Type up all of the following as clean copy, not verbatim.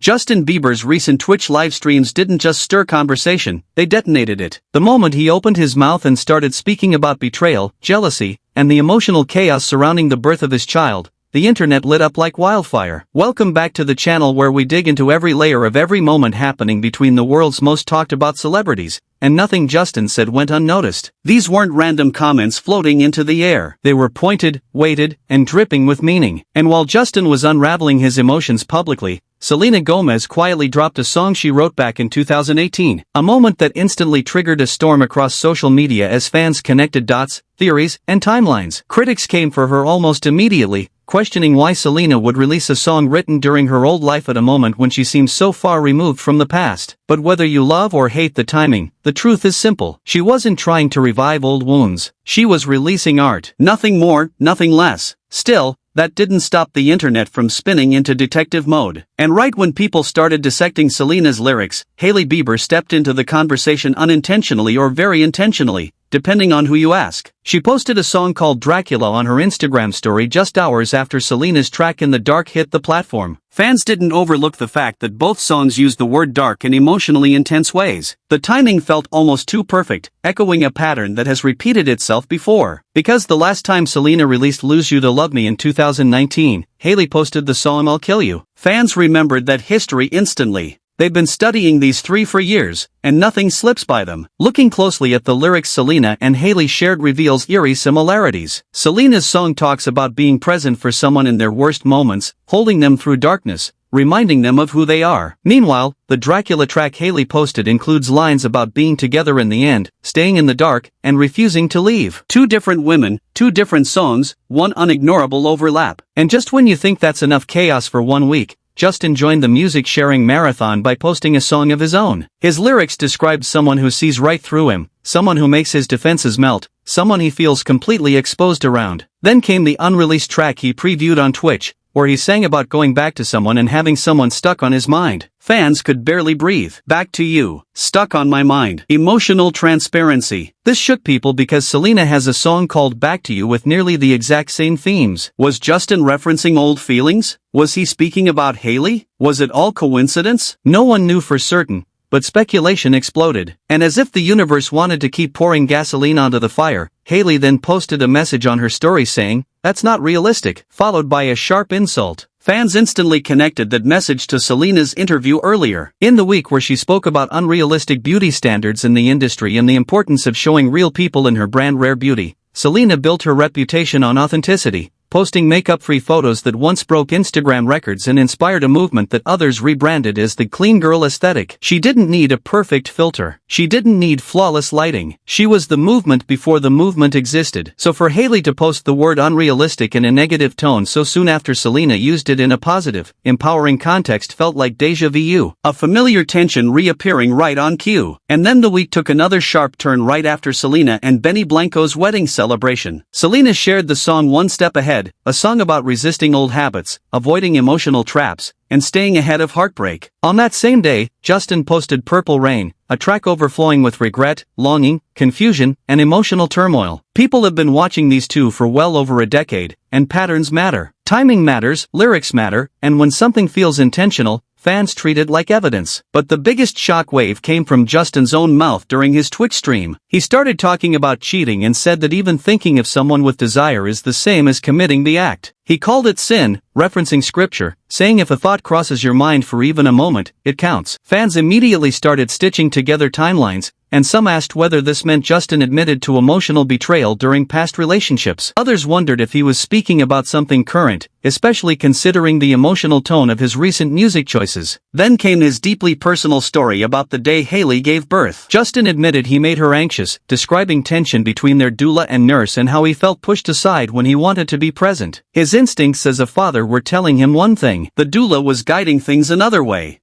Justin Bieber's recent Twitch live streams didn't just stir conversation, they detonated it. The moment he opened his mouth and started speaking about betrayal, jealousy, and the emotional chaos surrounding the birth of his child, the internet lit up like wildfire. Welcome back to the channel where we dig into every layer of every moment happening between the world's most talked about celebrities, and nothing Justin said went unnoticed. These weren't random comments floating into the air. They were pointed, weighted, and dripping with meaning. And while Justin was unraveling his emotions publicly, Selena Gomez quietly dropped a song she wrote back in 2018, a moment that instantly triggered a storm across social media as fans connected dots, theories, and timelines. Critics came for her almost immediately, questioning why Selena would release a song written during her old life at a moment when she seems so far removed from the past. But whether you love or hate the timing, the truth is simple. She wasn't trying to revive old wounds. She was releasing art. Nothing more, nothing less. Still, that didn't stop the internet from spinning into detective mode. And right when people started dissecting Selena's lyrics, Hailey Bieber stepped into the conversation unintentionally or very intentionally, depending on who you ask. She posted a song called Dracula on her Instagram story just hours after Selena's track In the Dark hit the platform. Fans didn't overlook the fact that both songs used the word dark in emotionally intense ways. The timing felt almost too perfect, echoing a pattern that has repeated itself before. Because the last time Selena released Lose You to Love Me in 2019, Hailey posted the song I'll Kill You. Fans remembered that history instantly. They've been studying these three for years, and nothing slips by them. Looking closely at the lyrics Selena and Hailey shared reveals eerie similarities. Selena's song talks about being present for someone in their worst moments, holding them through darkness, reminding them of who they are. Meanwhile, the Dracula track Hailey posted includes lines about being together in the end, staying in the dark, and refusing to leave. Two different women, two different songs, one unignorable overlap. And just when you think that's enough chaos for 1 week, Justin joined the music-sharing marathon by posting a song of his own. His lyrics described someone who sees right through him, someone who makes his defenses melt, someone he feels completely exposed around. Then came the unreleased track he previewed on Twitch, where he sang about going back to someone and having someone stuck on his mind. Fans could barely breathe. Back to you, stuck on my mind. Emotional transparency. This shook people because Selena has a song called Back to You with nearly the exact same themes. Was Justin referencing old feelings? Was he speaking about Hailey? Was it all coincidence? No one knew for certain, but speculation exploded. And as if the universe wanted to keep pouring gasoline onto the fire, Hailey then posted a message on her story saying, "That's not realistic," followed by a sharp insult. Fans instantly connected that message to Selena's interview earlier in the week where she spoke about unrealistic beauty standards in the industry and the importance of showing real people in her brand Rare Beauty. Selena built her reputation on authenticity, posting makeup-free photos that once broke Instagram records and inspired a movement that others rebranded as the clean girl aesthetic. She didn't need a perfect filter. She didn't need flawless lighting. She was the movement before the movement existed. So for Hailey to post the word unrealistic in a negative tone so soon after Selena used it in a positive, empowering context felt like déjà vu. A familiar tension reappearing right on cue. And then the week took another sharp turn right after Selena and Benny Blanco's wedding celebration. Selena shared the song One Step Ahead, a song about resisting old habits, avoiding emotional traps, and staying ahead of heartbreak. On that same day, Justin posted Purple Rain, a track overflowing with regret, longing, confusion, and emotional turmoil. People have been watching these two for well over a decade, and patterns matter. Timing matters, lyrics matter, and when something feels intentional, fans treat it like evidence. But the biggest shockwave came from Justin's own mouth during his Twitch stream. He started talking about cheating and said that even thinking of someone with desire is the same as committing the act. He called it sin, referencing scripture, saying if a thought crosses your mind for even a moment, it counts. Fans immediately started stitching together timelines, and some asked whether this meant Justin admitted to emotional betrayal during past relationships. Others wondered if he was speaking about something current, especially considering the emotional tone of his recent music choices. Then came his deeply personal story about the day Hailey gave birth. Justin admitted he made her anxious, describing tension between their doula and nurse and how he felt pushed aside when he wanted to be present. His instincts as a father were telling him one thing, the doula was guiding things another way.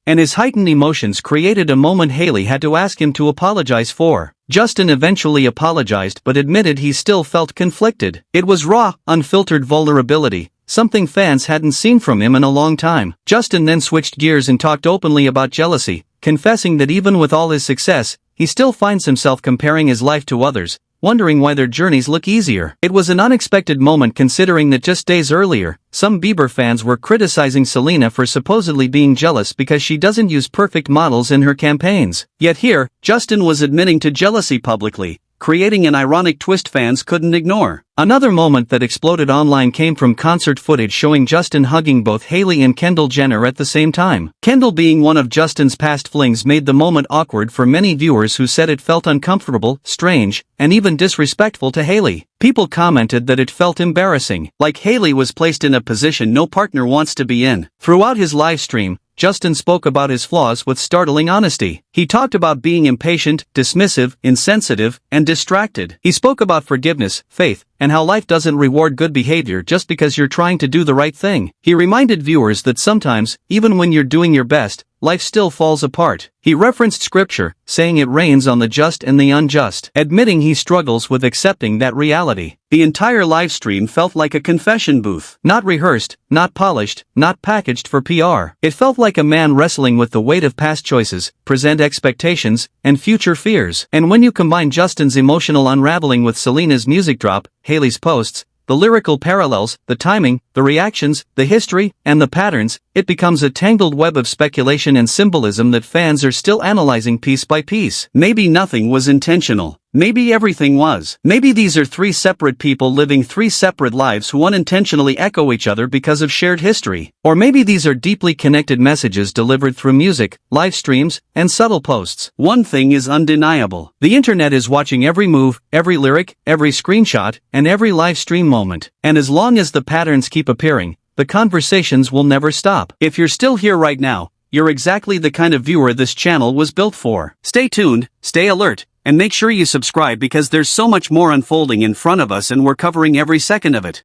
And his heightened emotions created a moment Hailey had to ask him to apologize for. Justin eventually apologized but admitted he still felt conflicted. It was raw, unfiltered vulnerability, something fans hadn't seen from him in a long time. Justin then switched gears and talked openly about jealousy, confessing that even with all his success, he still finds himself comparing his life to others, wondering why their journeys look easier. It was an unexpected moment considering that just days earlier, some Bieber fans were criticizing Selena for supposedly being jealous because she doesn't use perfect models in her campaigns. Yet here, Justin was admitting to jealousy publicly, creating an ironic twist fans couldn't ignore. Another moment that exploded online came from concert footage showing Justin hugging both Hailey and Kendall Jenner at the same time. Kendall, being one of Justin's past flings, made the moment awkward for many viewers who said it felt uncomfortable, strange, and even disrespectful to Hailey. People commented that it felt embarrassing, like Hailey was placed in a position no partner wants to be in. Throughout his live stream, Justin spoke about his flaws with startling honesty. He talked about being impatient, dismissive, insensitive, and distracted. He spoke about forgiveness, faith, and how life doesn't reward good behavior just because you're trying to do the right thing. He reminded viewers that sometimes, even when you're doing your best, life still falls apart. He referenced scripture, saying it rains on the just and the unjust, admitting he struggles with accepting that reality. The entire livestream felt like a confession booth. Not rehearsed, not polished, not packaged for PR. It felt like a man wrestling with the weight of past choices, present expectations, and future fears. And when you combine Justin's emotional unraveling with Selena's music drop, Hailey's posts, the lyrical parallels, the timing, the reactions, the history, and the patterns, it becomes a tangled web of speculation and symbolism that fans are still analyzing piece by piece. Maybe nothing was intentional. Maybe everything was. Maybe these are three separate people living three separate lives who unintentionally echo each other because of shared history. Or maybe these are deeply connected messages delivered through music, live streams, and subtle posts. One thing is undeniable. The internet is watching every move, every lyric, every screenshot, and every live stream moment. And as long as the patterns keep appearing, the conversations will never stop. If you're still here right now, you're exactly the kind of viewer this channel was built for. Stay tuned, stay alert, and make sure you subscribe because there's so much more unfolding in front of us and we're covering every second of it.